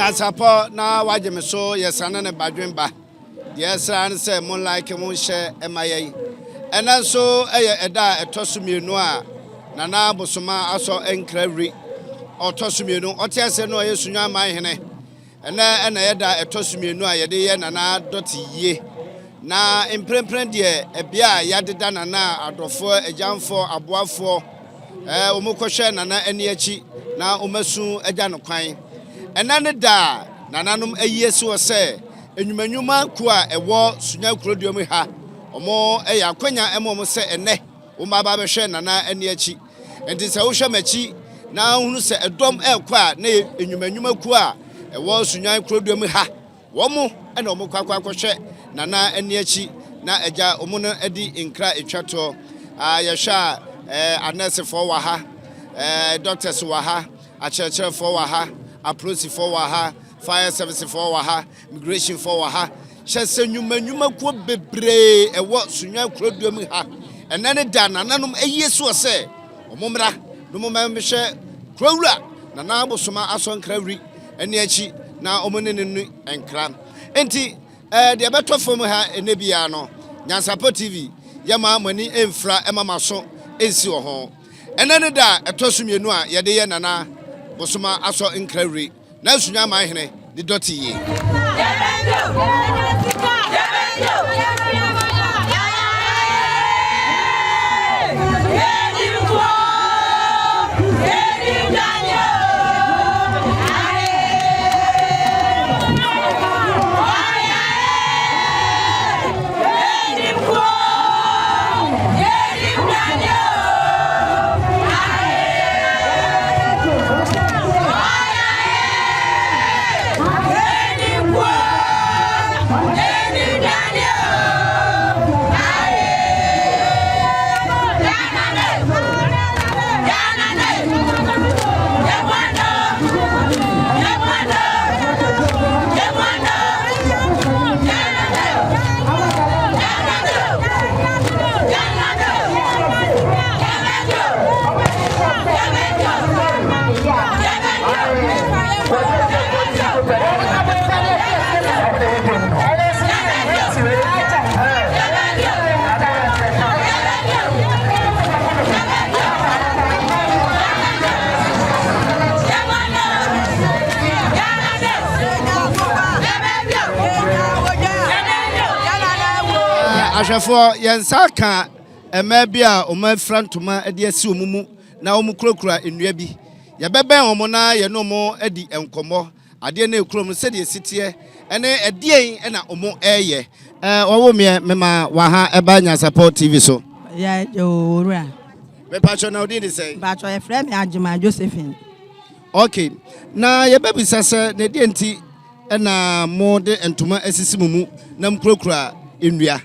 Nyansapo na wajeme so yesana ne badwemba. Yes, and say mon like mon share MIA. And also eda etosumienu a nana Bosoma Asor Nkrawiri otosumienu otiase no yesunya man hene. Na eda etosumienu a yede ye nana doti ye. Na imprempren de ebia yadeda nana adofo ejamfo aboafo omukwohwe nana eni achi na omasu agya no kwan. Enane da nananum ayese wo se enwumanyuma ku a ewo Sunyani kuroduom ha omo akwanya emom se ene wo ma ba behwe nana eni achi enti se wo hwe machi na hunu se edom ekwa na enwumanyuma ku a ewo Sunyani kuroduom ha wo mo ena omo kwakwakwhwe nana eni achi na agya omo no edi nkra etwato yehwa anesefo wa ha doctors wa ha acherechefo wa ha approach for waha fire service for waha immigration for waha shese nyuma ku bebre ewo Sunyani kuroduom ha enane da nananum ayesu ose omomra no momemhwe kurawura nana Bosoma Asor Nkrawiri eni achi na omonenenu enkra enti de betofom ha enebia no Nyansapo TV yama mani emfra emamaso ensi wo ho enane da etosumienu a yede ye nana Bosoma Asor Nkrawiri na Sunyani man hene de doti ye Ashafo yensaka emabia omafrantuma ede asi omumu na omukrokura enua bi yebeben omo na ye no mo edi enkomo ade na ekrom se de sitie ene edien na omo eye owo mema wa ha eba Nyansapo TV so ya owura me pacho na odi say pacho e frame Ajima Josephine. Okay na yebebisa se ne de enti na mo de entuma asisi mumu na mkrokura enua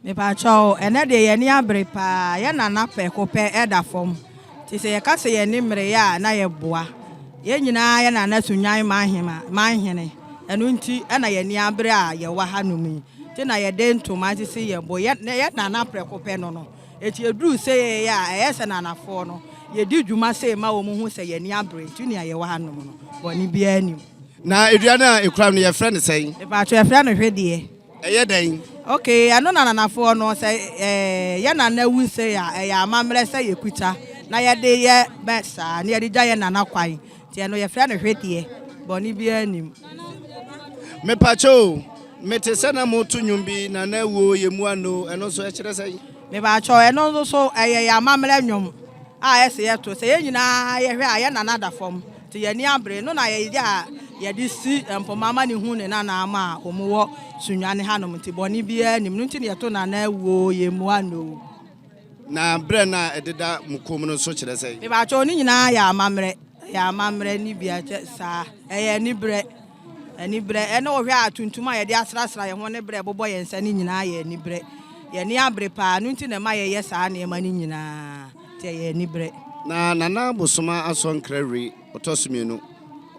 me pacho ene de ye ni abre pa ye nana pe ko pe eda fom ti se ye ka se ye ni mre ya na ye boa ye nyina ye nana Sunyani man hene enu nti na ye ni abre a ye wa hanumi ti na ye de ntoma ti se ye bo ye nana pre ko pe no eti eduru se ye ya ye se nana fo no ye di dwuma se ma wo mu hu se ye ni abre ti ni ye wa hanum no bo ni bia anim na eduana ekram no ye friend say me pacho ye friend no hwede eye den. Okay, I know na for no say ya na wu say ya amamre say ye kuta na ye de ye besa na ye de ya na kwan ti no ye fra na hwete boni bia anim me pacho mete sana motu nyumbi na wo ye mu ano eno so e kire say me pacho eno so ya amamre nwom a ese ye to say ye nyina ye hwe ya na da fom ti ye ni abre no na ye ya ye di si empomama ni hu ne na ama omuwo Sunyani hanom ti boni bia nim no nti ne to na wo ye mu ano na bre na ededa mukom no so kire say me ba cho ni nyina ya amamre ni bia sa ni bre ene wo hwe atuntuma ye de asrasra ye ho ne bre bobo ye nsa ni nyina ye ni bre ye ni abre pa no nti ne ma ye sa na ye ma ni nyina te ye ni bre na nana Bosoma Asor Nkrawiri otosumienu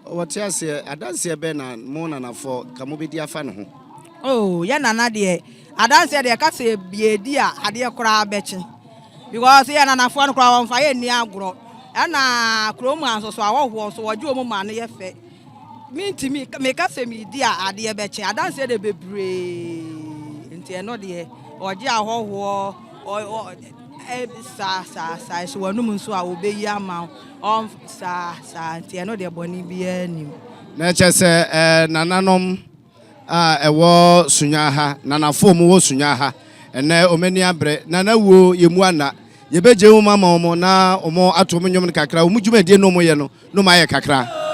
wati ase adanse be na mo nana fo kamobedi afa no ho oh ya nana de adanse de ka se biedi a ade kora abechi because ya nana fo no kora won fa ye ni agro na kromu anso so awoho so waje omu ma no ye fe minti me ka se mi di ade be che adanse de bebre nti no de oje ahoho sa so wanum nso a obeyi ama on sa nti no de boni bia nim na chese nananom a ewo sunyaha nanafo mu wo sunyaha ene omani abre nanawo yemu ana yebeje wo mama omo na omo ato mo nyom kakra omu dwumadie no mo ye no ma ye kakra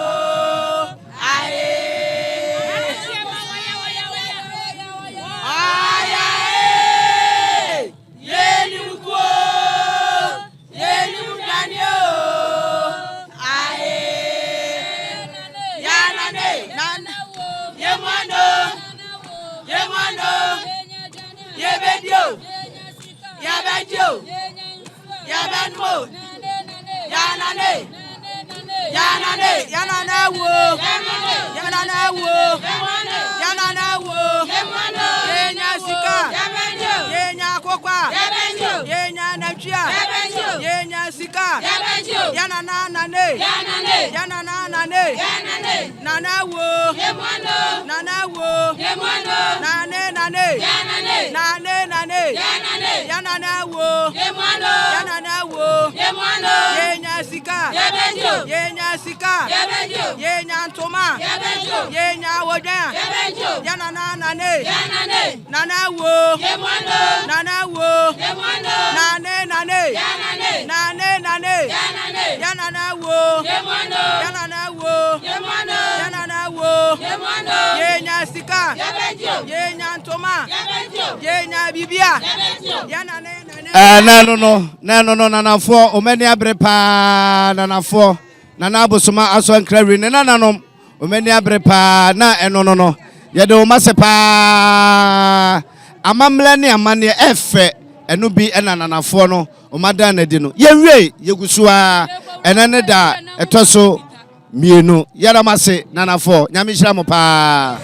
no nanafo omani abre pa nanafo nana Bosoma Asor Nkrawiri nananom omani abre pa na eno no yede o masepa amamle ne amane efe eno bi ena nanafo no omada na di no yewie yegusua enane da etoso mienu yara mase nanafo nyame hira mo pa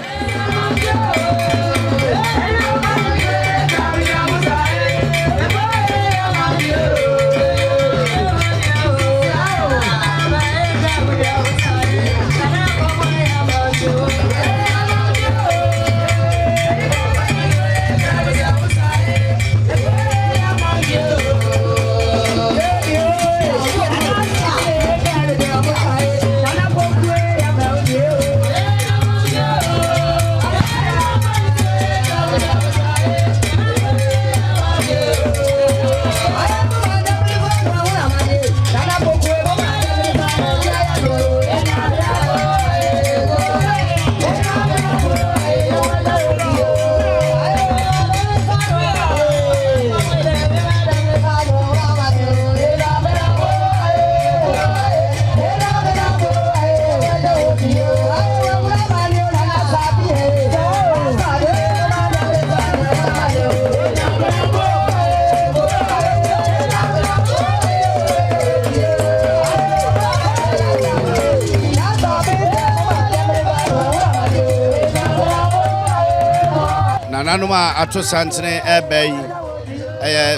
nanuma ato santene ebei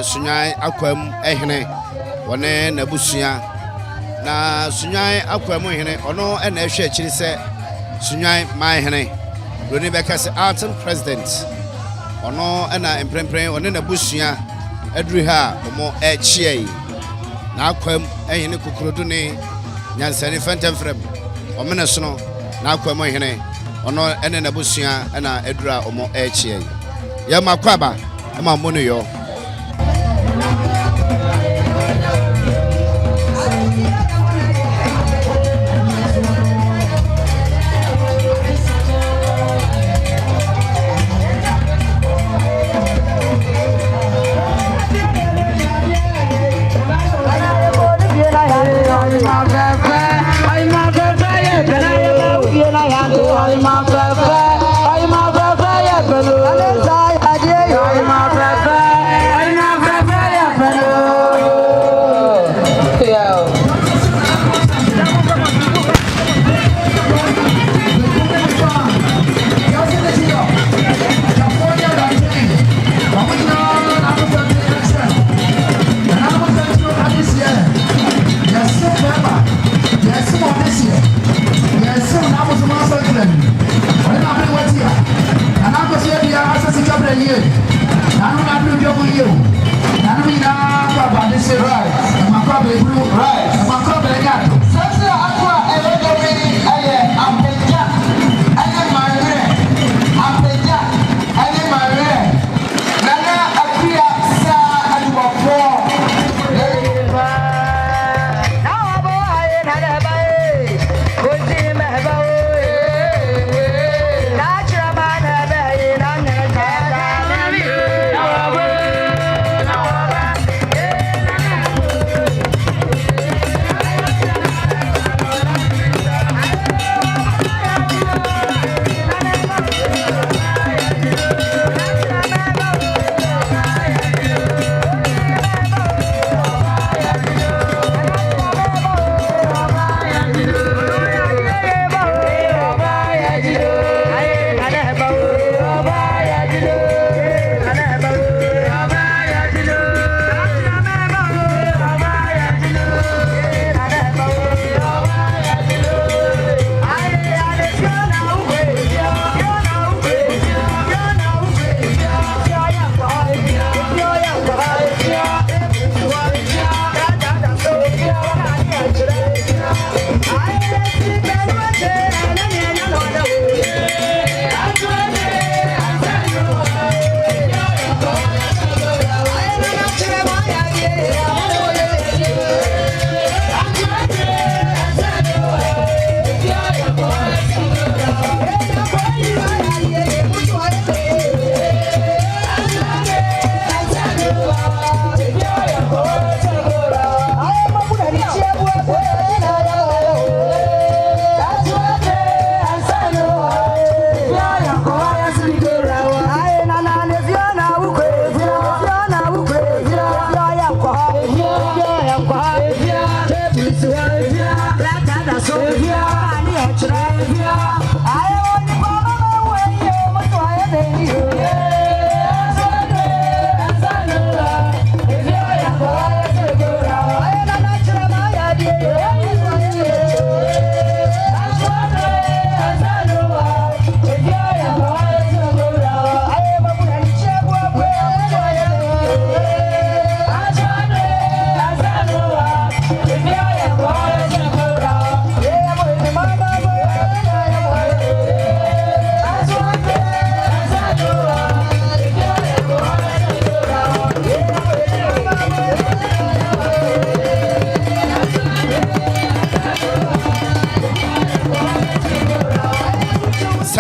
Sunyani akwam ehene wone nabusua na Sunyani akwam ehene ono na ehwe akiri se Sunyani man hene roni bekase acting president ono na emprempren one nabusua aduru ha omo echie na akwam ehene kokorodu ne nyansani fantamfrem omene sono na akwam ehene ono nabusua na adura omo echie ya makwaba ama mono yo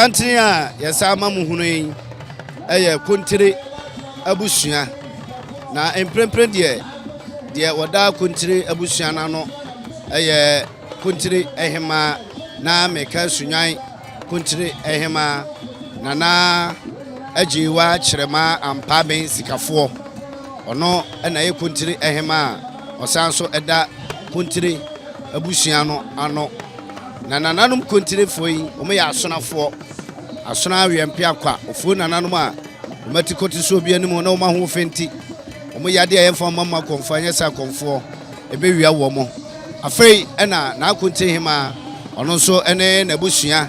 santini a yɛsa ma mu hunu yi ɛyɛ kontire abusua na emprempre deɛ wɔda kontire abusua na no ɛyɛ kontire ehema na meka Sunyani kontire ehema na ajiwa kyerema ampa ben sikafo ono na ye kontire ehema osan so ɛda kontire abusua no ano na nananum kontire foi omo ya asonafo asona awempe akwa ofu nananum a omati koti so bia nim na omo ho fenti omo yade ayemfa mama konfa nyesa konfo ebewia wo mo afei na kontire hema ono so ene na abusua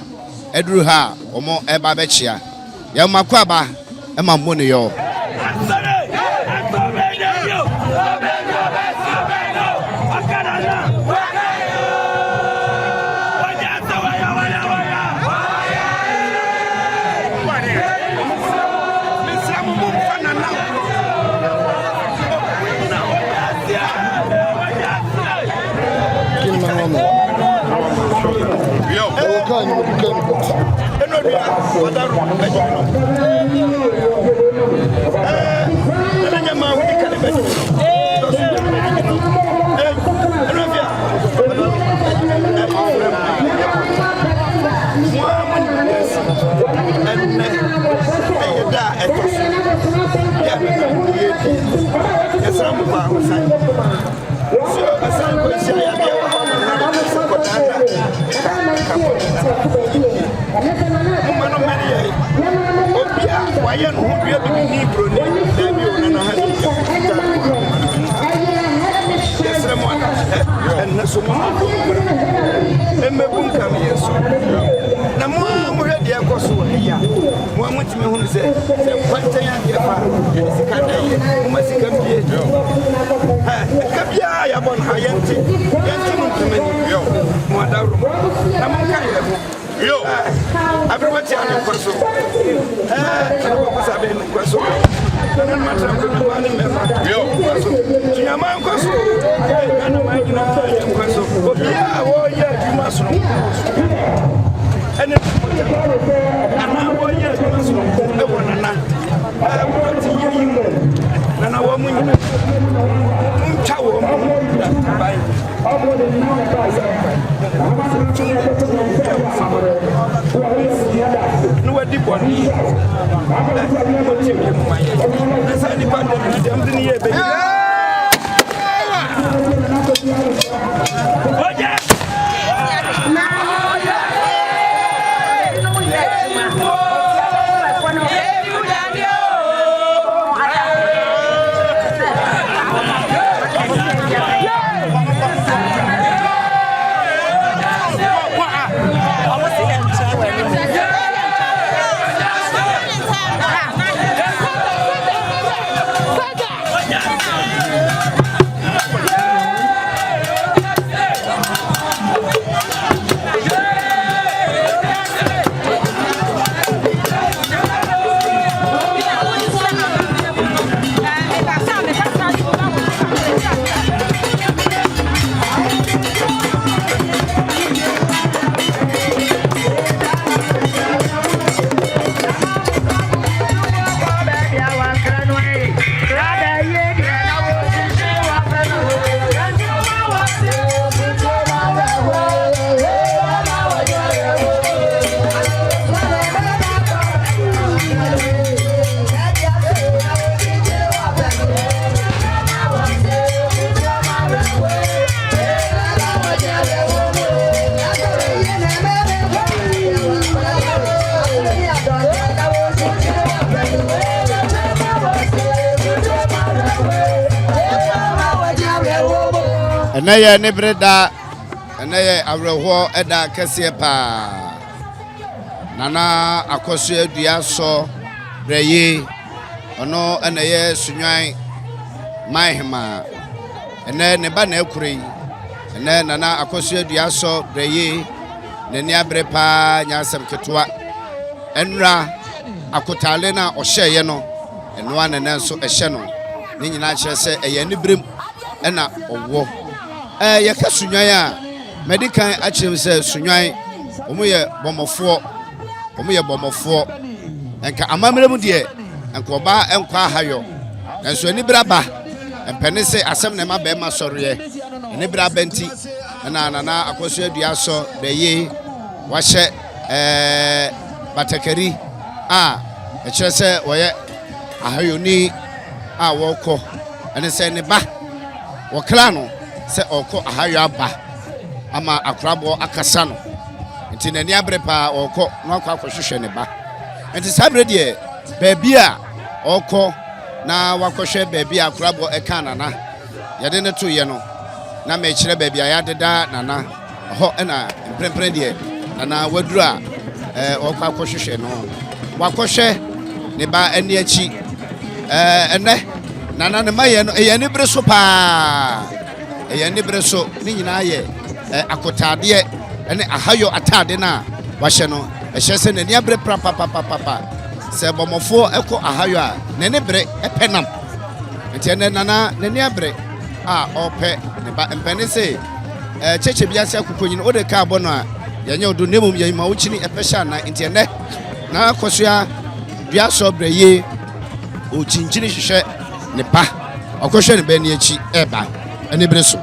eduru ha omo eba bechia ya makwa ba ema mbone yo Eneye ne breda eneye awreho eda kese pa nana akoso adua so breye ono eneye Sunyani mahema ene ne ba na akure ene nana akoso adua so breye ne ni abre pa nyasem ketwa enra akotale na ohye no eno anene so ehye no ni nyina kire se eye ni brem ena owo yaka Sunyani a medikan achim se Sunyani omo ye bomofo omo ye bomofo enka amamre mu de enka oba enkwa hayo enso ani braba empene se asem na ma be ma sɔreɛ ani braba nti na akoso adua so de ye wahyɛ batakari a ɛkyerɛ sɛ wɔyɛ ahayoni a wɔkɔ ɛne sɛ ne ba wɔkra no sɛ ɔkɔ ahayo aba ama akrabo akasa no nti n'ani abre pa ɔkɔ na akɔ akɔhwehwɛ ne ba nti sabre de baabi a ɔkɔ na wakɔhwɛ baabi a akrabo ɛka nana yɛde ne to yɛ no na ma kyerɛ baabi a yɛadeda nana hɔ ɛna mprempren de nana waduru a ɔkɔ akɔhwehwɛ no wakɔhwɛ ne ba ani akyi ɛnɛ nana ne ma yɛ no ɛyɛ ne bere so paa ɛyɛ ne bere so ne nyinaa yɛ akotadeɛ ɛne ahayo atade na wahyɛ no ɛhyɛ sɛ n'ani abere papa sɛ bɔmɔfoɔ ɛkɔ ahayo a n'ani bere ɛpɛ nam nti ɛnɛ nana n'ani abere a ɔpɛ ne ba mpɛne sɛ kyekye bi ase akokɔ nyina ode ka abɔ no a yɛnyɛ odo ne mum yɛma wo kyini ɛpɛ hyɛ na nti ɛnɛ na akɔsoa dua sɔ brɛ ye o kyinkyini hwehwɛ ne ba ɔkɔhwɛ ne ba ni akyi ɛba ɛne bere so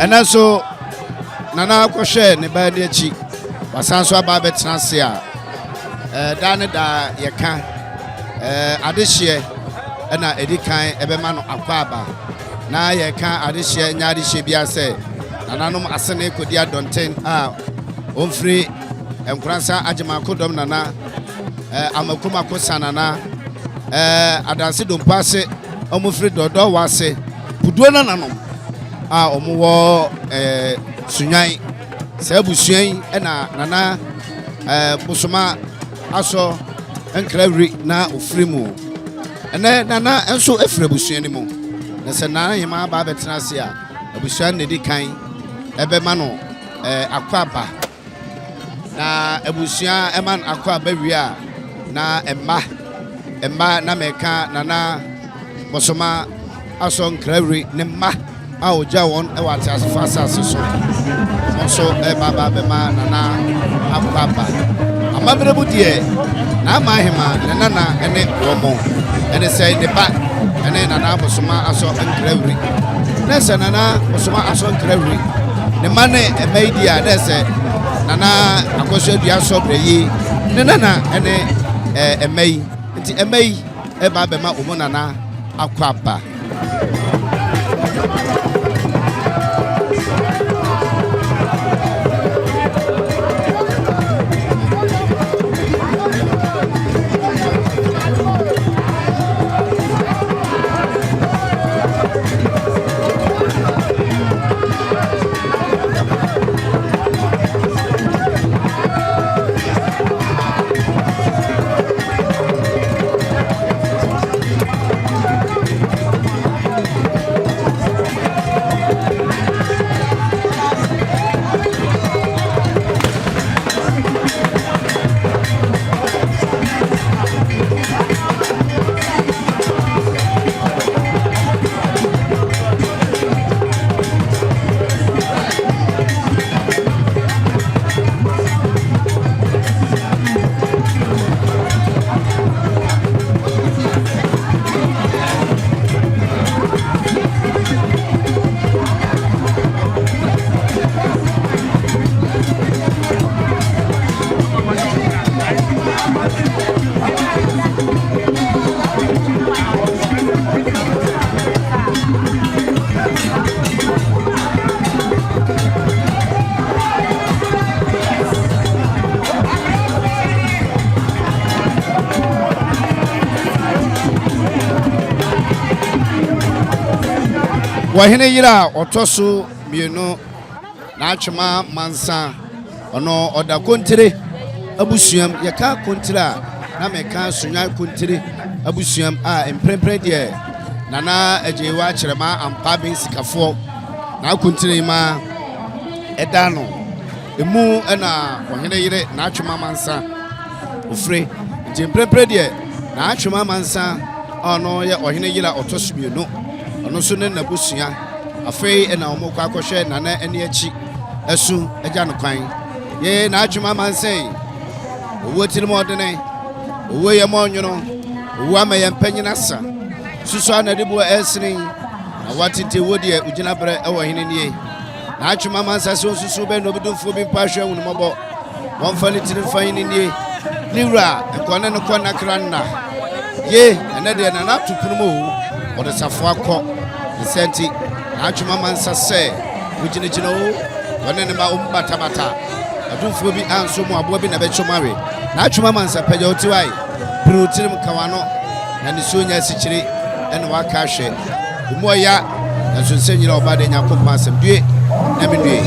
ɛna so nana akɔhwɛ ne ba ne akyi wasan so aba betena se a da ne da yɛka adehye ɛna edikan ɛbɛma no akɔ aba na yɛka adehye nya adehye bia sɛ nananom asene kodi adonten a onfiri Nkransa Agema Kodom nana amakuma kosanana adanse dompase omufiri dodo wase buduo nananom a omuwo Sunyani sebusuan ena nana Bosoma Asor Nkrawiri na ofrimu ene nana enso efrebusuan mu na se nana yema ba betena se a abusuan ne di kan ebe ma no akwaba na abusuan eman akwaba wia na emma na meka nana Bosoma Asor Nkrawiri ne ma a oja won e wate asfasa so so baba bema nana akwaba amabrebu die na mahema nana ene womo ene say ne ba ene nana Bosoma Asor Nkrawiri nese nana Bosoma Asor Nkrawiri ne mane emaidia nese nana akosua dua so breyi ne nana ene emai nti emai baba bema omo nana akwaba Wahine yira otoso mienu na atwema mansa ono oda kontire abusuam yeka kontira na meka Sunyani kontire abusuam a emprempre de nana ajewa kyerema ampa ben sikafo na kontire ma edano emu na wahine yire na atwema mansa ofre emprempre de na atwema mansa ono ye wahine yira otoso mienu ono so ne nabusua afei ena omokwa akohwe nana eni achi esu agya no kwan ye na adwuma mansen owo tirimo odene owo ye monwono owo amaye mpanyina sa susu anadebo esrin na watete wodi e ugina bre e wo hene nie na adwuma mansa se susu be no bidumfo bi mpahwe wonu mobo wonfa ne tirim fa hene nie niwra ekone no kona kranna ye ene de na natupunumo wode safo akọ nsenti na atwuma mansa se ugina o wone ne ma umbatabata adumfo bi anso mu abo bi na be chomare na atwuma mansa pagya otiwai protirim kawano na ne sonya sikyire ene waka hwe mu ya na so senyira oba de nyakopa asem due na me due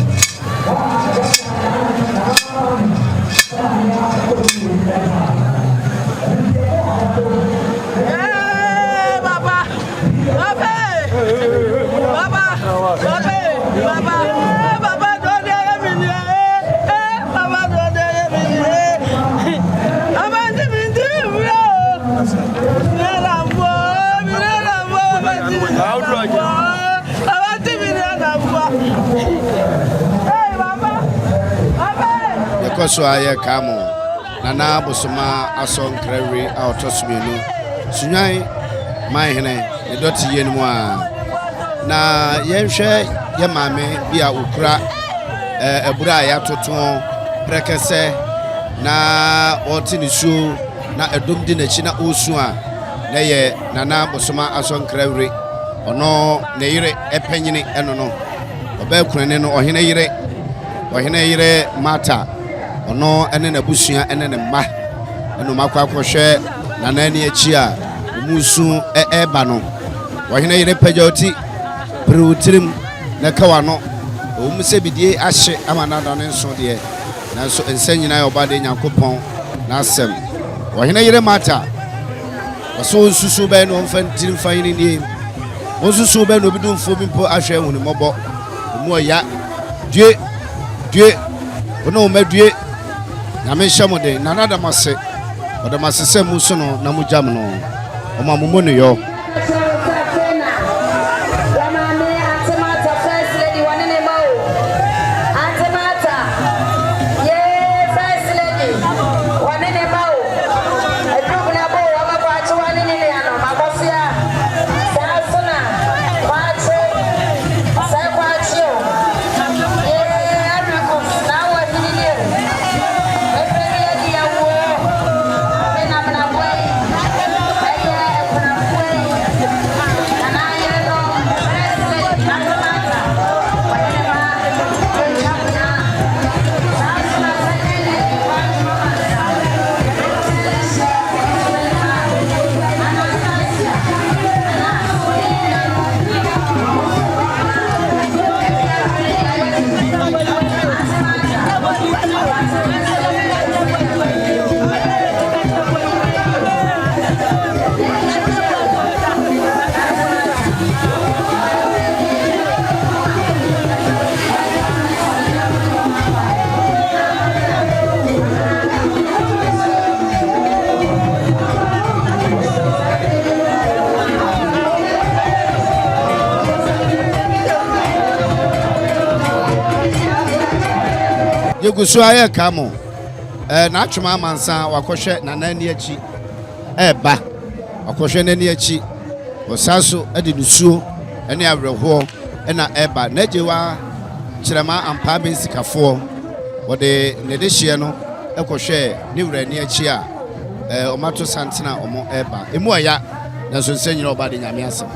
So aye kamo nana Bosoma Asor Nkrawiri a otosumenu Sunyani mahene ne doti yenu a na yenhwe ye mame bia okura ebura ya toton prekese na otinisu na edom di na chi na osu a na ye nana Bosoma Asor Nkrawiri ono ne yire epanyini eno no Obekunene no ohene yire mata ono ene na busua ene ne mma eno makwa akohwe nanani achi a omusu eba no ohene yire pajoti brutirim na kawa no omuse bidie ahye amanada ne nso de nanso ensanyina obade Nyankopɔn na asem ohene yire mata oso susu be no mfantirim fanyini ni osusu be no bidumfo bimpo ahwe hunu mɔbɔ mu oya due ono madue na me hyamode na nada mase odamase se mu so no na mu jam no o ma mu no yo yegusu aye kamo na atwema mansa wakohwe nanani achi eba wakohwe nani achi osaso ade nusuo ene awerho ena eba najewa kirema ampa bensikafo wode ne de hye no ekohwe ne wurani achi a omato santina omo eba emu aya na so nsanyira obade nyame asem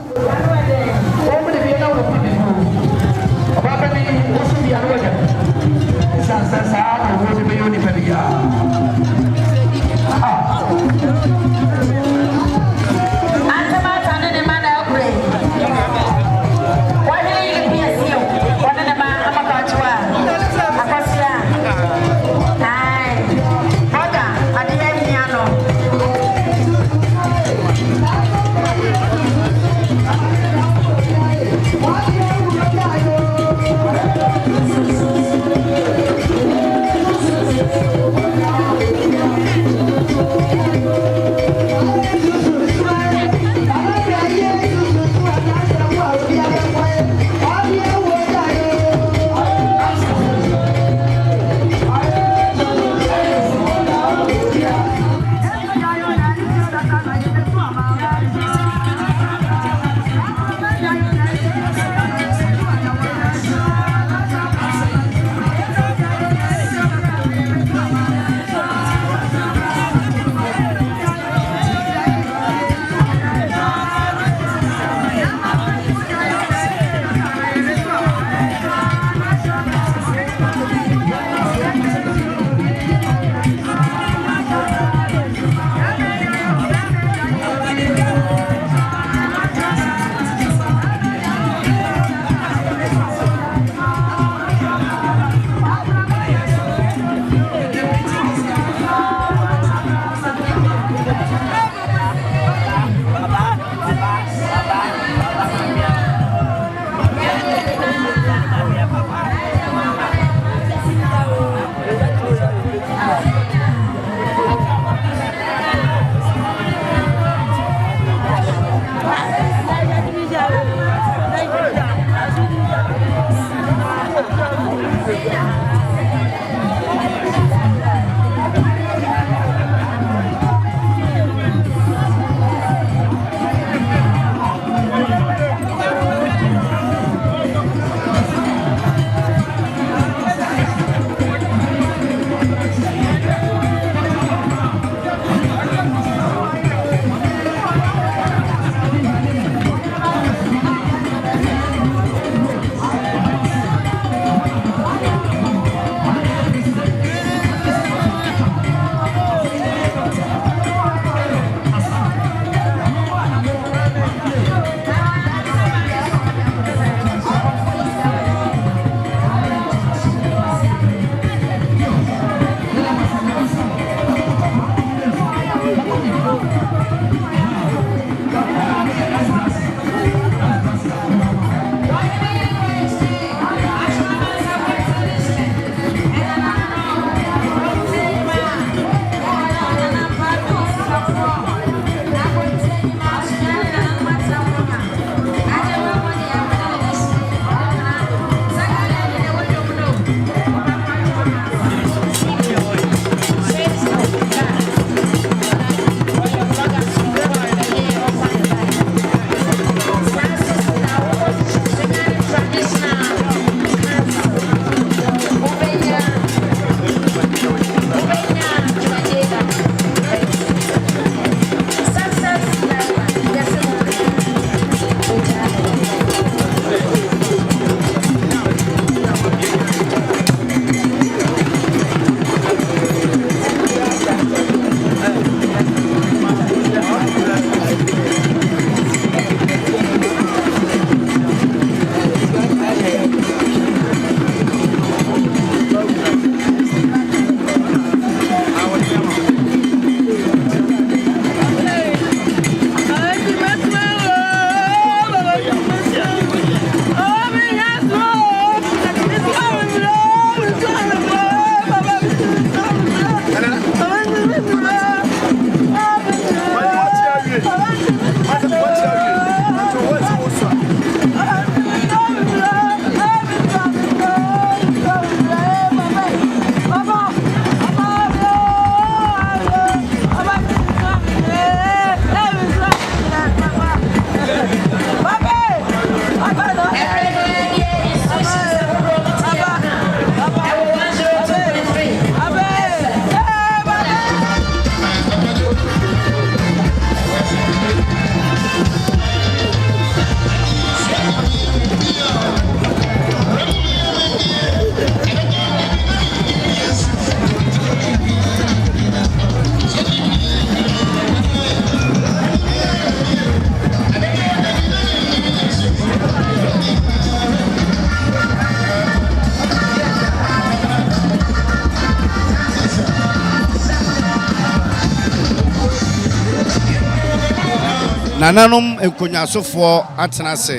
nananom enkonyasofoɔ atena se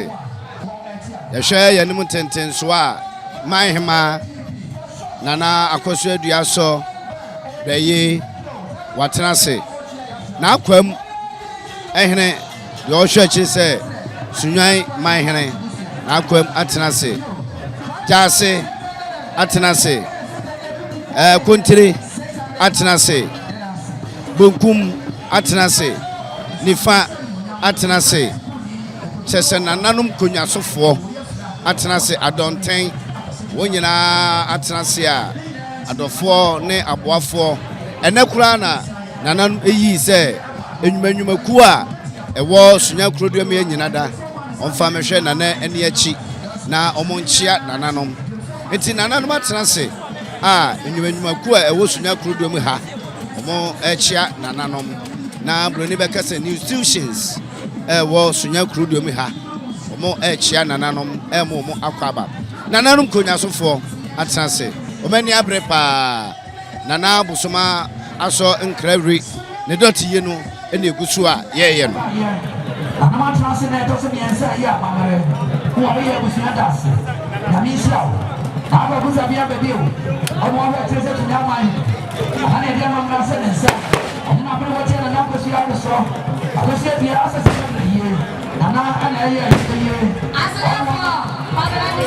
yɛhwɛ yɛnim tentenso a manhema nana akoso adua so bɛyi watena se na akwam ehene deɛ ɔhwɛ akyi sɛ Sunyani manhene na akwam atena se jase atena se kontiri atena se bonkum atena se nifa atena se kyɛsɛ nananom konyasofoɔ atena se adɔnten wɔn nyinaa atena se a adɔfoɔ ne aboafoɔ ɛnɛ koraa na nananom eyi sɛ enwumanwumaku a ɛwɔ Sunyani kurodua mu nyina da ɔmfa mehwɛ nana ani akyi na ɔmo nkyia nananom enti nananom atena se a enwumanwumaku a ɛwɔ Sunyani kurodua mu ha ɔmo ɛkyia nananom na broni bɛka sɛ new institutions ɛwɔ Sunyani kurodua mu ha ɔmo ɛkyia nananom ɛmo ɔmo akɔ aba nananom konyasofoɔ atena se ɔmo ani abre paa nana Bosoma Asor Nkrawiri ne dɔte yie no ɛna egu so a yɛyɛ no Anama transe na to se miensa ya mamare ko abe ya busua das na mi sha aba buza bia bebe o omo aba trese to nyama ana dia mamra se nsa omo na bere wote na na ko sia ko so akosi bia asa se na yie ana ana ya yie asa ko padra ni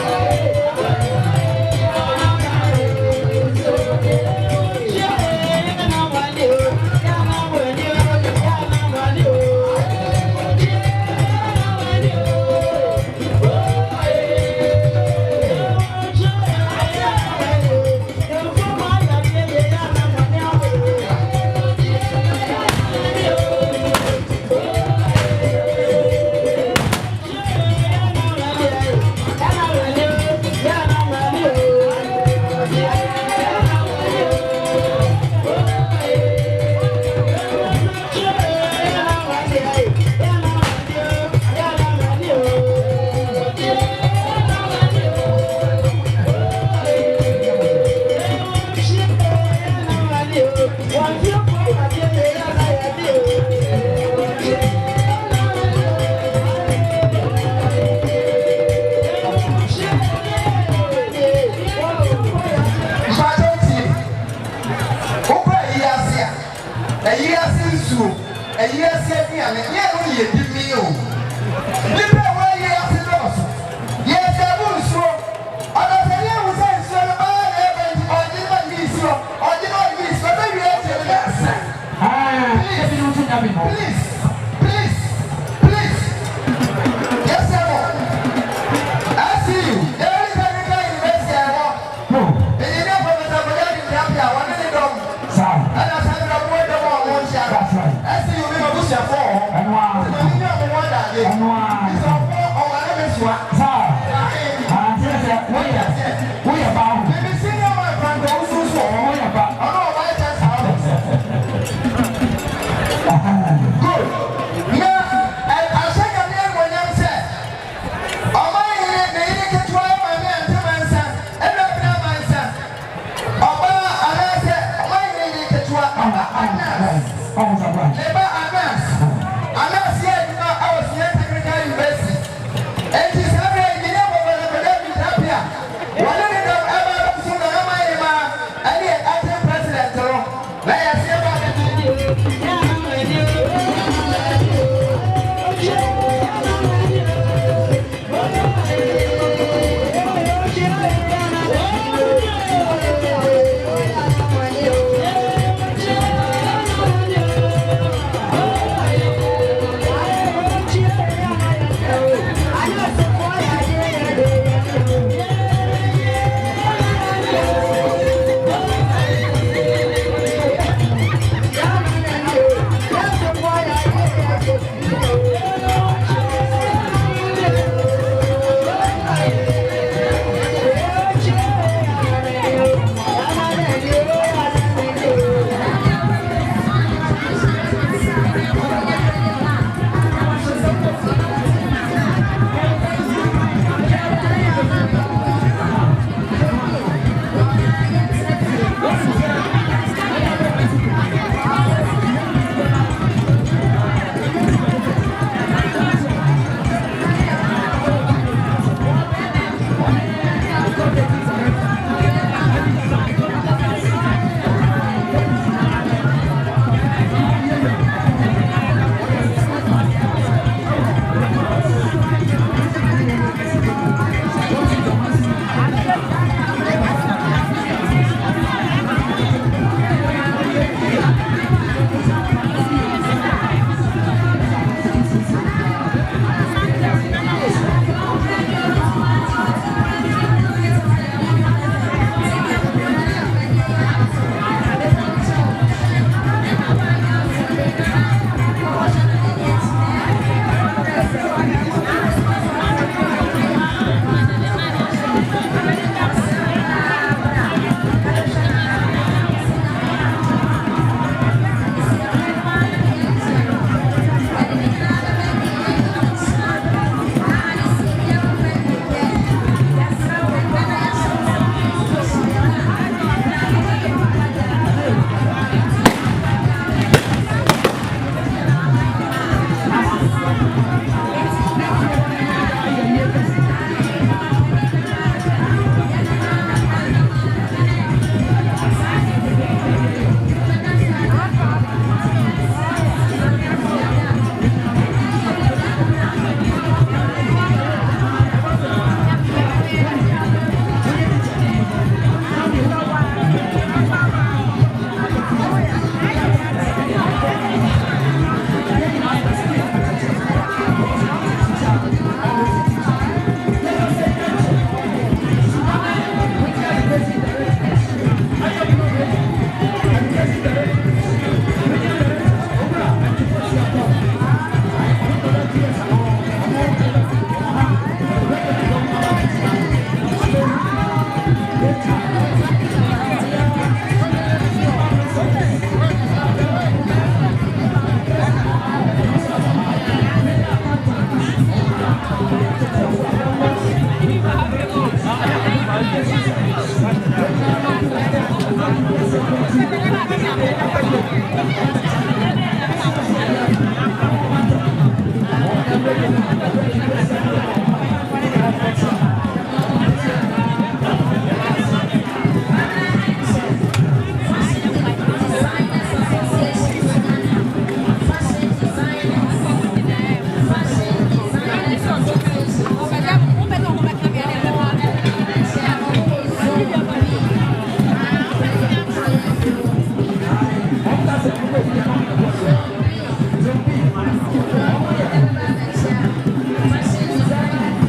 and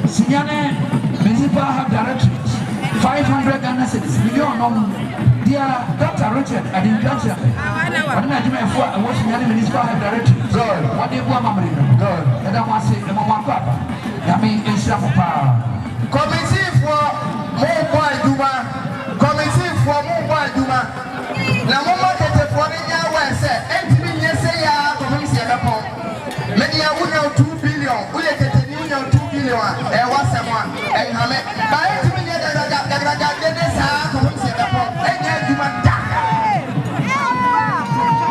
Sunyani municipal have directories 500 Ghana cedis million dear Dr. Richard at the junction. What did I for a Sunyani municipal have directories? Good. What did you want, Mamma? Good. And I want to say, Mamma Papa. I mean, it's your power. Committee for Mobile Duma. Committee for Mobile Duma. Now, Mamma get a for me now, I said, and to me, yes, say, I come see a pump. Many are 2 billion. We get a new 2 billion. And what's someone? And how many? By 2 million, I got this half of the pump. And then you want that.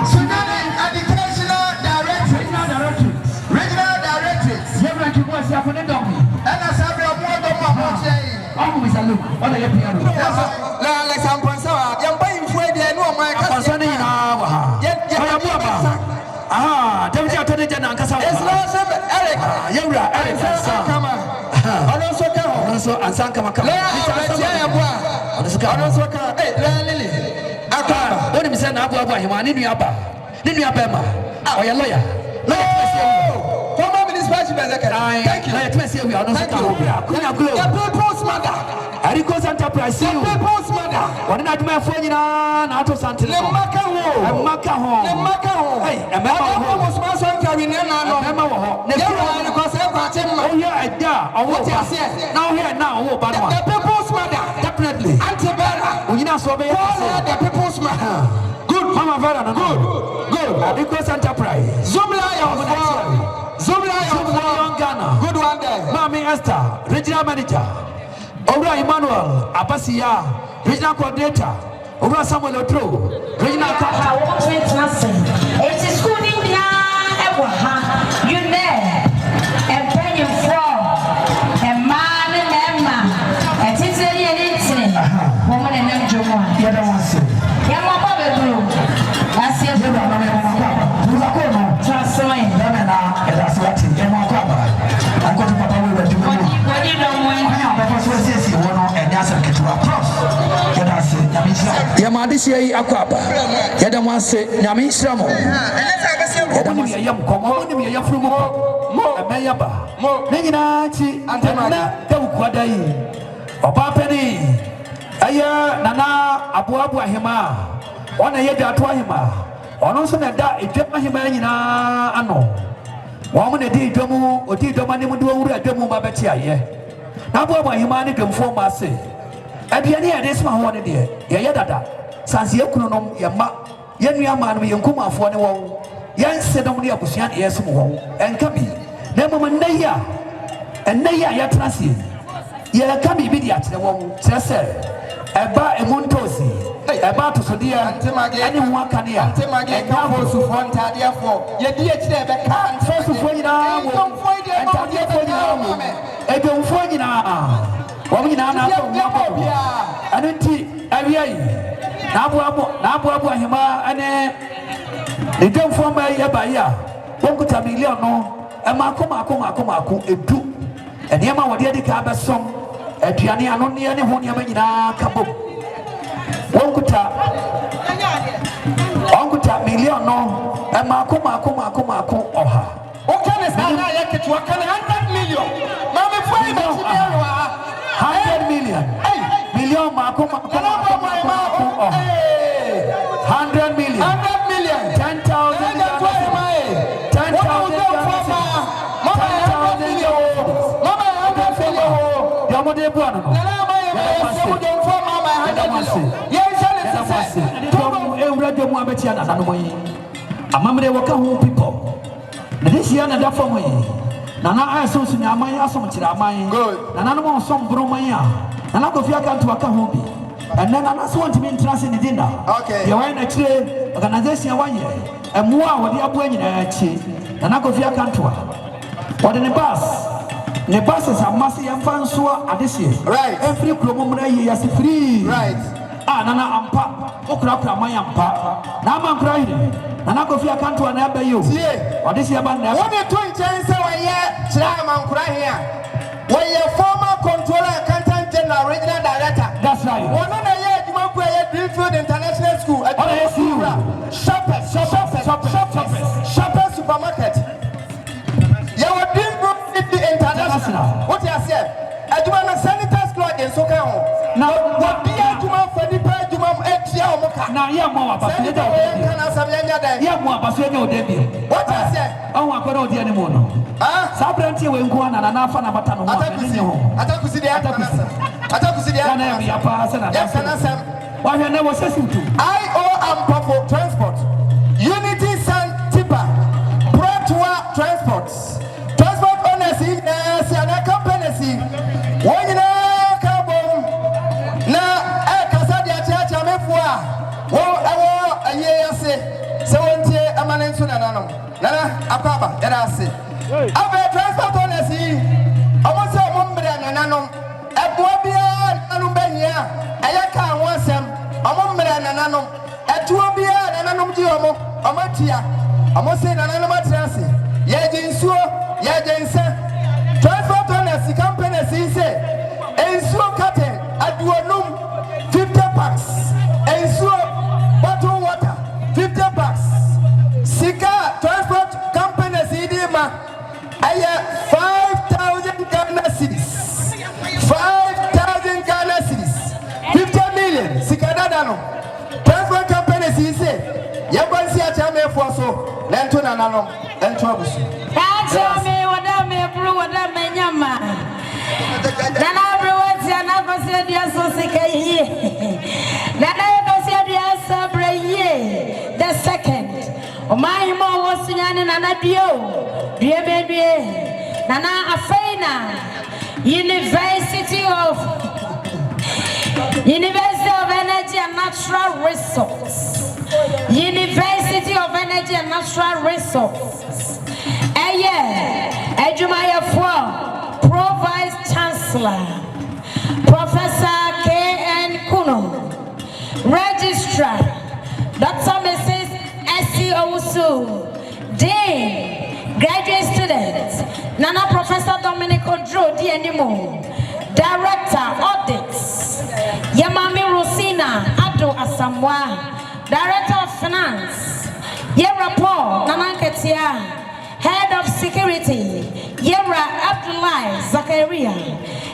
Sunyani Educational Directories. Regional Directories. You're like you was happening to me. And I said, I'm more than one saying. Oh, Mr. Luke, what are you doing? Let's have one. You're paying for the no, my cousin. Ah, don't you tell the general? It's not Eric. You're Eric. Come on. Also, and Sankama. Lily. What is an Abu Abu? I need you up. Need you up, Emma. Oh, your lawyer. Thank you. Let me see we are not the people's mother. Arico's enterprise. The people's mother. What did I do my phone out of Santa Macaho? Hey, a member was Master Carina. Oh, yeah, I what I said. Now, but the people's mother. Definitely. Antibera. You know, so the people's mother. Good, Mama Vera. Good. Arico's enterprise. Zumla. Ghana. Good one day. Mami Esther, regional manager. Ora Emmanuel, Appiah, regional coordinator. Ora Samuel Otro, regional captain. It is good in the you know, and penny from a man and Emma, and it's a woman and young Joan. You don't want to say. That's it. Trust me. That's what I'm going to Papa. What you don't want Yamadisi Aquaba, Yadamase, Yamishramo, Mayaba, Neginachi, Antenna, Tauquadai, Papa Penny, Aya, Nana, Abuabua Hima, one a year to Hima, or also that it took him ano. Woman a day domu, or did the money would do a demo babatia, yeah. Now, what humanity can form us say. At the end of this, my one idea, Yayada, Sansiakunum, Yama, Yanyaman, Yankuma for the wall, Yan said only a Pusian, yes, and Kabi. Never Naya, and Naya Yatrasi. Yella Kabi Bidiat, the woman, Sessa, Aba Emontosi. About to Sodia, anyone can hear. And now was to front, therefore, yet can't first of all, don't find it. I don't find it now. Woman, I don't think Nabu Hima, and they don't form by Appiah. Won't a million no, and Macomaco, a two, and Yama, what the Cabas song, a piano, only anyone Yamina Cabo. Onkuta million no, and Maco oha. Okay, it's not like it. What can 100 million? Mamma, 100 million. Million Marco oha. 100 million. 100 million. 10,000. 10,000. Amamre waka home people. This year na da from we. Nana I so Sunyani asom chira man. Nana no some bromaya. Nana go fia kan to waka home bi. and then I want to be interested in dinner. Okay. You want actually organization 1 year, and more what you are going to and I go via Cantua. What in the bus? The buses are massive and fansua at this year. Right. Every kilometer is free. Right. Nana Ampa, Okra, my Ampa. Now I'm crying. And I go via Cantua and Abba you. Yeah. Or this year, but What are you chances when I'm crying here? When your former controller and content general regional director. that's right. One of the years you want to play Greenfield International School at Shoppers Supermarket. You were Greenfield City International. What you say? I do want a senator's clock in Sokao. Now, What do you want for the price you want to now, yeah, more about Senator yeah, more about Debbie. What I say? Oh, I got all the animal. Sabranti when go on and an afan about an why I never says him to for transport. Unity San Tipa. Protua Transports. Transport owners in a company. One in a carbon. Now, I can say the church I'm a year say 70 a man in Sunyani. Nana, Appiah, and I say. Abe transport owners in almost a moment and anon. A Bobia Anubenia, Ayaka wants them, a moment and anon. A Tuabia and Anum Diomo, a Matia, a Mosin and Anamatrasi. Yajinsuo, Yajinsa. Transport owners, the company says, and so cutting at Duanum 50 packs, and so bottled water 50 packs. Sika transport company CDMA. I have 5,000 Ghana cedis. 5,000 Ghana cedis. 50 million. Sikadadano. Transport company say, Yabansi Achame Foso, Lentona Nano, and Troubles. Achame, what I may brew, what I may yama. Then everyone's an opposite, yes, so sick. Then I go see the answer, the second. My mom was Sunyani and Appiah. Dear baby, Nana Afena, University of Energy and Natural Resources. University of Energy and Natural Resources. Ejumaya Fwa, Pro Vice Chancellor, Professor K.N. Kuno, Registrar, Dr. Mrs. S.C. Owusu, Dean, Graduate Students, Nana Professor Dominic Odro Dienimo, Director, Audits, Yamami Rosina, Ado Asamwa, Director of Finance, Yerapo, Nana Ketia, Head of Security, Yera Abdullah Zakaria,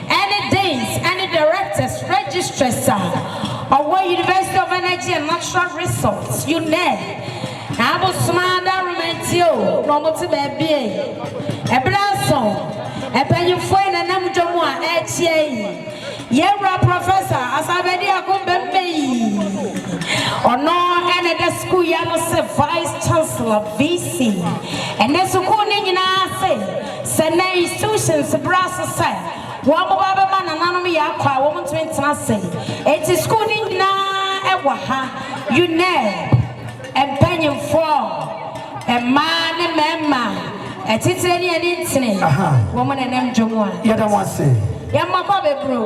any days, any directors, registrars, or University of Energy and Natural Resources, you know. Bosoma Darumentio, Romoto Baby, Ebenezer, Ebenezer, and Namjomo, HA, Yera Professor, as I already accompanied, or no, and the school Yamose Vice Chancellor, VC, and the Sukuni in our say, Sena institutions, Brass say, one Baba man and Anami Aqua, woman to say, it is schooling now, Ewaha, you know. And penny for a man and member, a titany and internet, woman and them Jumwa. You don't want to say, Yamma bro.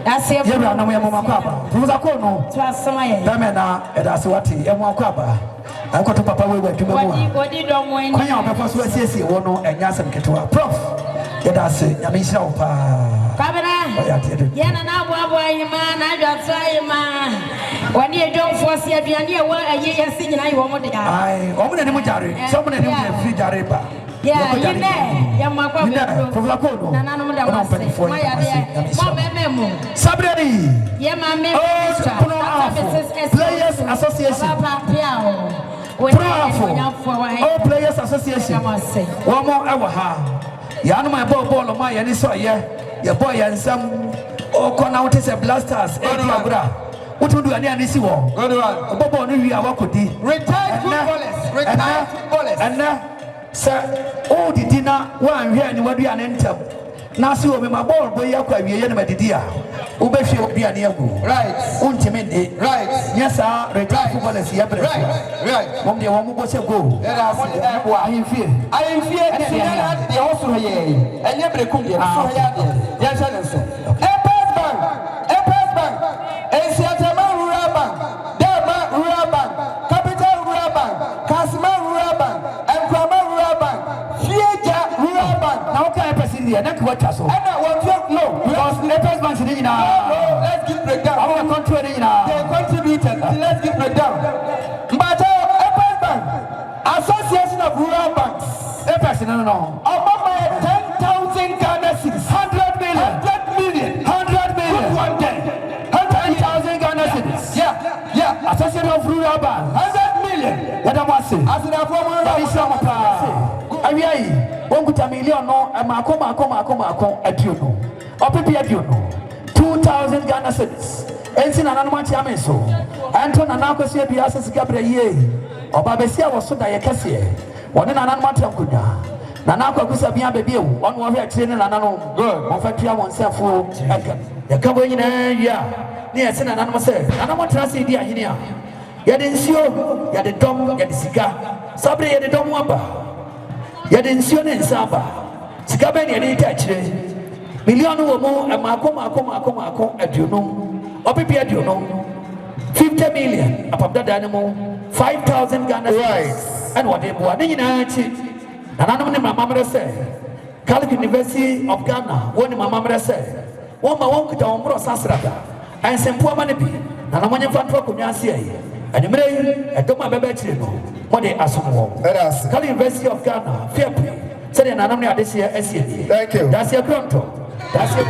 That's it. you don't know your Mamma Papa. Who's a corner? To us, some way. Damena, and that's what he and Wakaba. I got to Papa, we went to what you don't win. When you're supposed to say, you won't know and Yasan Ketua. Prof, that's it. Yamisha. Yana now, man, I got try, man. When you don't force your Biania, a year singing, I want to die. I open a Mujari, someone in free Jariba. Yeah, you know, Yamma, from Lacono, and I'm for my Sabrani, Yamma, Players Association, all Players Association, one more hour. Yanu, my ball of my and so your boy and some come out as a blasters. What would do any see one? Bobo knew we are what could be. Retired footballers. And now, sir, all the dinner, one here and what we are enter. na se o me ma ball boy yakwa wiye na madidia wo be hwe obi ane agu right untimi right yes sir retire football is here right mom de wo mo bo se go era se bo ahemfie de hosoro ye enye brekum de so ya de ya chale so Appiah bank Nyansapo rural bank Dema rural bank Capital rural bank Kasima rural bank Nkrawiri rural bank Fieja rural bank now can person here not what so and what no because Appiah bank is no let's give breakdown our country they contributed let's give breakdown but Appiah bank Association of Rural Banks Appiah no about 10,000 Ghana cedis 100 million 100,000 Ghana cedis yeah Association of Rural Banks 100 million what am I saying as in a former awiai wonguta million no mako aduno opepi aduno 2,000 Ghana cedis ensi na nanu machi amenso anto na nakosi abiasa sikabre ye oba besia woso da yekese woni na nanu machi amkunya na nakokusa bia bebi ewu wonu wo hwe tire ne na nanu good mo fatua wonsefo aka yakabo nyina ya ne ese na nanu se na nanu trase di ahini a yade nsio yade dom yade sika sabre yade dom waba yade nsio ne nsaba sika be ne yade ta kire million wo mo mako aduno opepi aduno 50 million apabda danimo 5,000 Ghana cedis and what they bo ne nyina chi na nanom ne mama mre se Catholic University of Ghana woni mama mre se won ma won kuta won bro sasrada ansempo ama ne bi na na monye fanto konwa ase ayi anyumre edoma bebe chire no mo de asomo Catholic University of Ghana fair play say na nanom ne ade se asie thank you that's your pronto that's your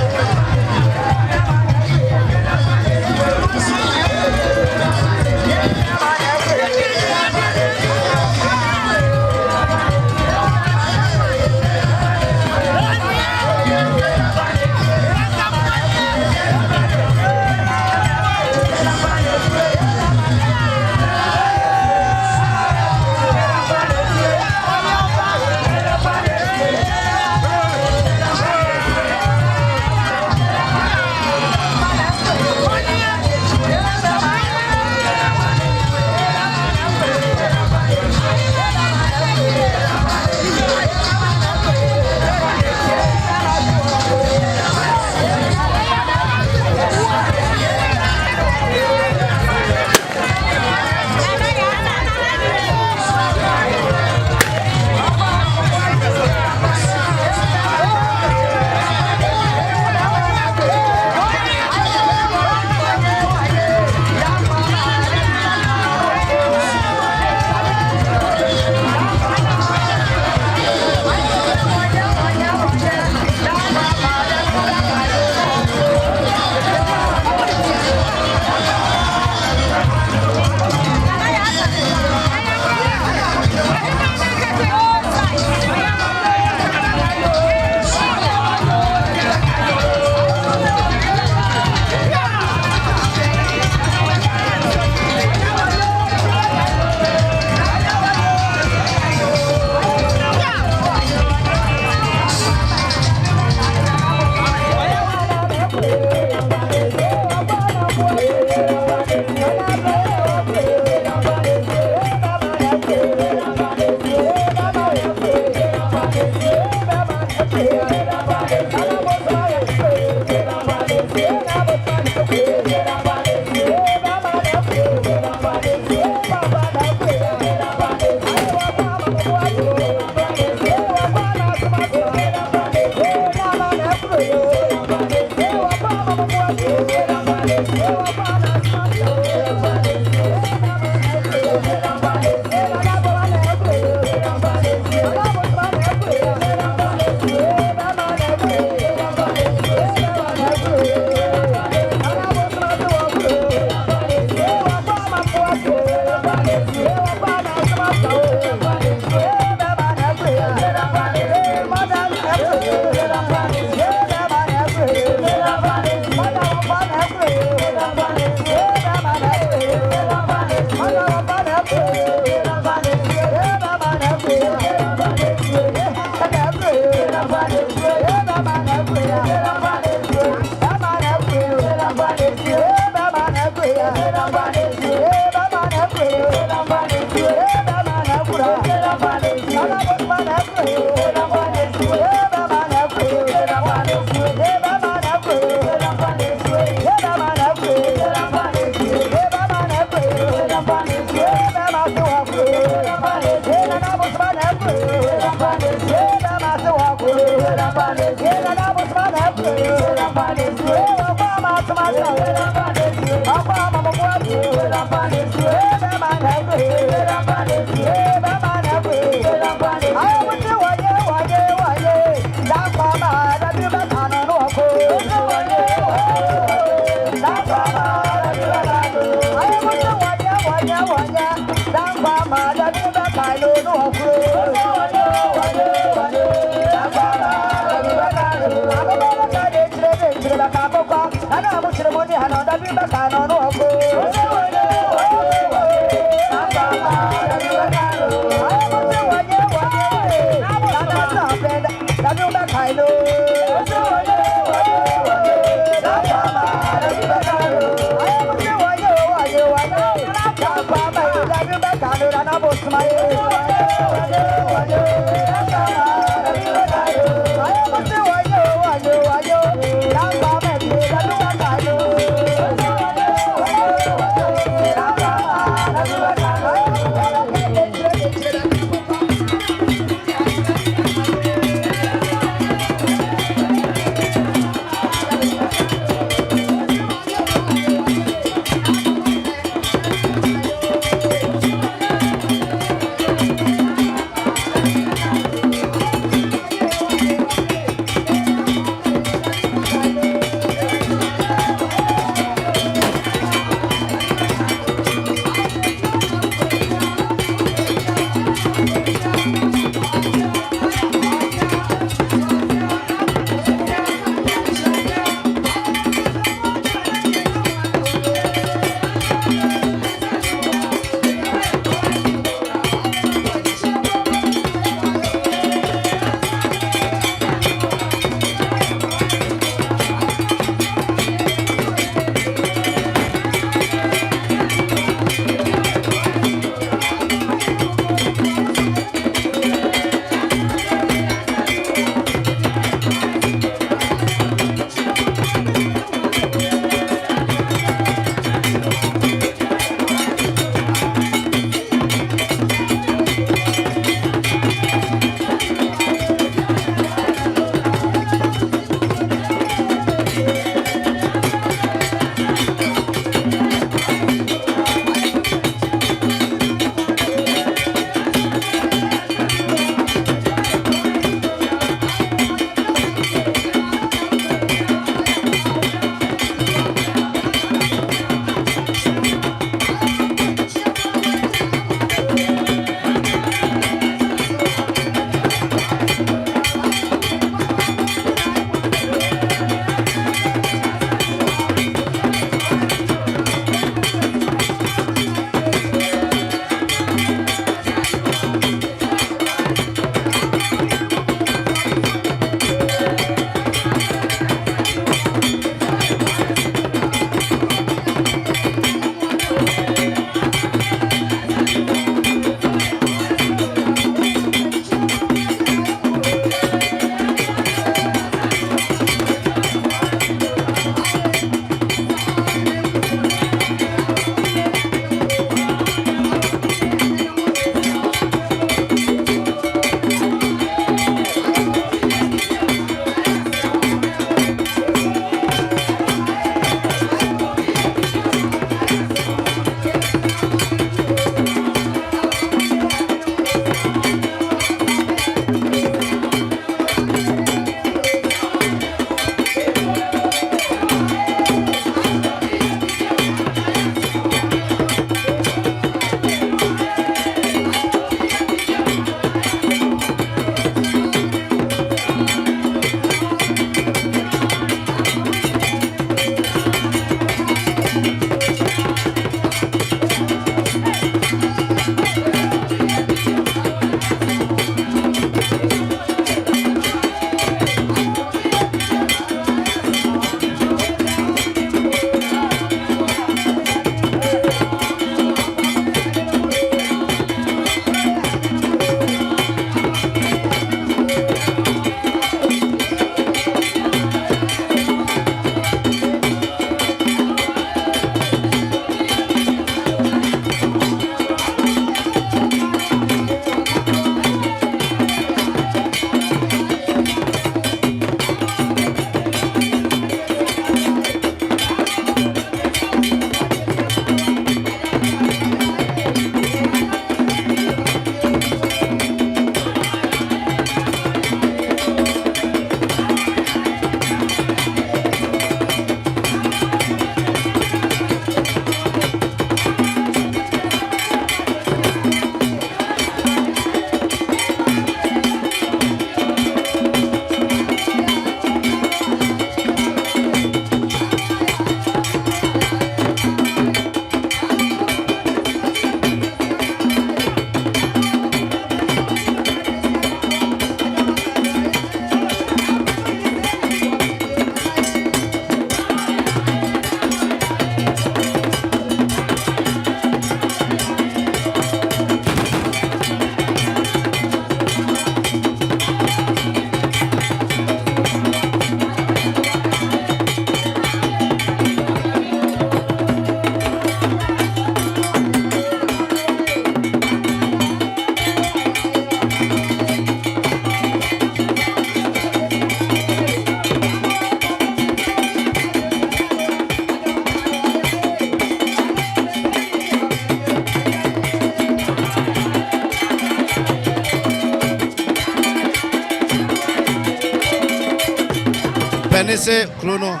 se kuro no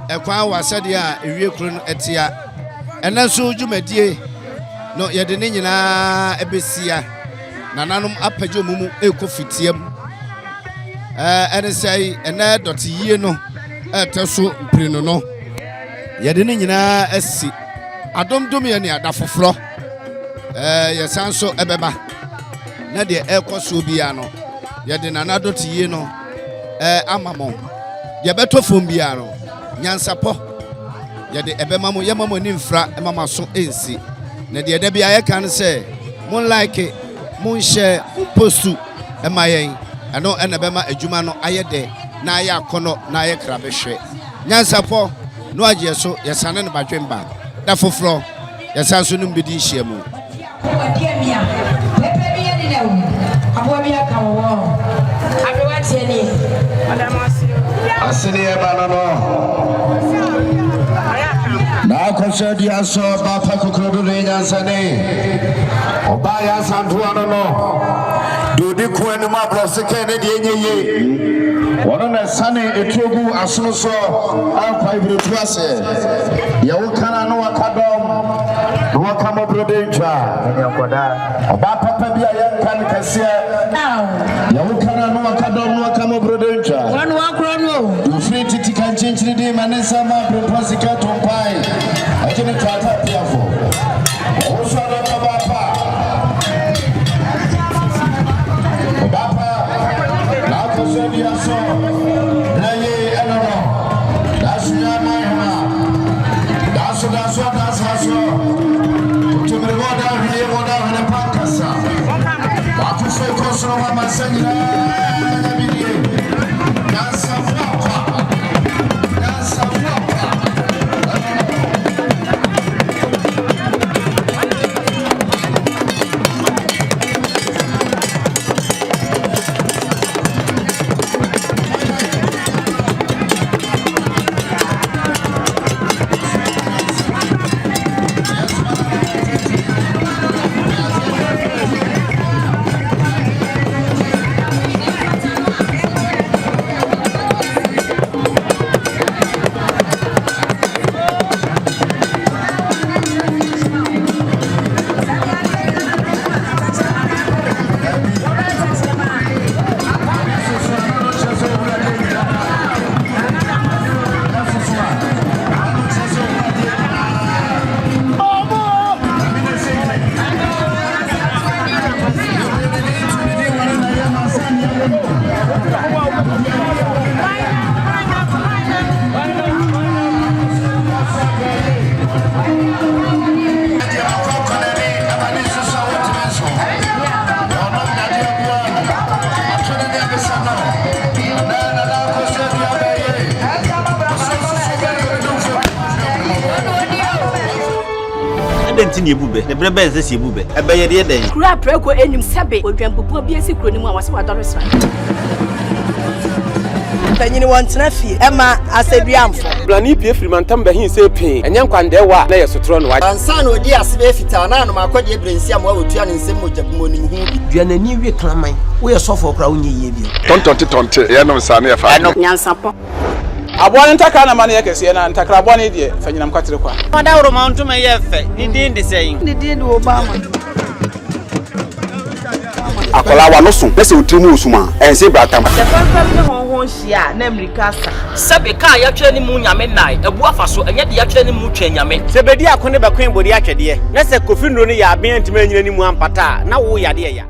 ekwan wasade a ewie kuro no etia ena so dwumadie no yede ne nyina ebesia nananom apajo mumu ekofitiam ene sei ena dotiyie no eteso mpirino no yede ne nyina asi adomdom ye ne adafofro yesanso ebeba na de ekoso bia no yede nanadotiye no amamo de beto fom bia no nyansapo yede ebemamo yemamo ni mfra emama so ensi na de da bia ye kan se mon like mon share postu emayen ano ena bema adwuma no ayede na aye akono na aye krabehwe nyansapo no agye so yesane ne badwemba da foforo yesanso no mbedi hyiamu na koshe di Asor bapa kokrodo Nyansane obaya santuano no dodi kwenu ma broseke ne de enyeye wono na sane etuogu asono so ankwai bretu ase ye wo kana no wakadom no wakamo brode ntwa oba papa bia ye kan kase ye wo kana no wakadom no wakamo brode ntwa wono wakro no ufri titi kan chenchiri de manesa ma breposika tompai akene twata piafo wo so do baba Di Asor, naye enono, Sunyani dasu tumregoda hile moda hile pakasa, watu soko soma masanyira nabidi, Nyansapo. Ni bube ne brebe nse si bube ebeye de den kura preko enim sebe odwampopo bi esi kuro ni mu a wase wadore sra tanyini wontena fie ema aseduamfo blani pie frimantam behin se pin enye nkwande wa na yesotro no wa ansa na odi asebe fita na no makodi ebrensi am wa otua ne nsem mojabumo ni hu duanani wie klaman wo yesofo okra wo nyeye bi tonte ye no sane ye fa Nyansapo abone ntakra na mane yekese na ntakra abone die fanyinam kwatere kwa wada woro manto me ye fe ni din de sei ni din de Obama akola wa no so pese otrimu osuma ense bratam se fanfam ne honhon hia na America sa sebe ka ya twa ni mu nyame nai ebu afa so enye de ya twa ni mu twa nyame se bedi akone bakwen bodi atwede na se kofi nro ne ya aben ntime nyina ni mu ampata na wo yade ya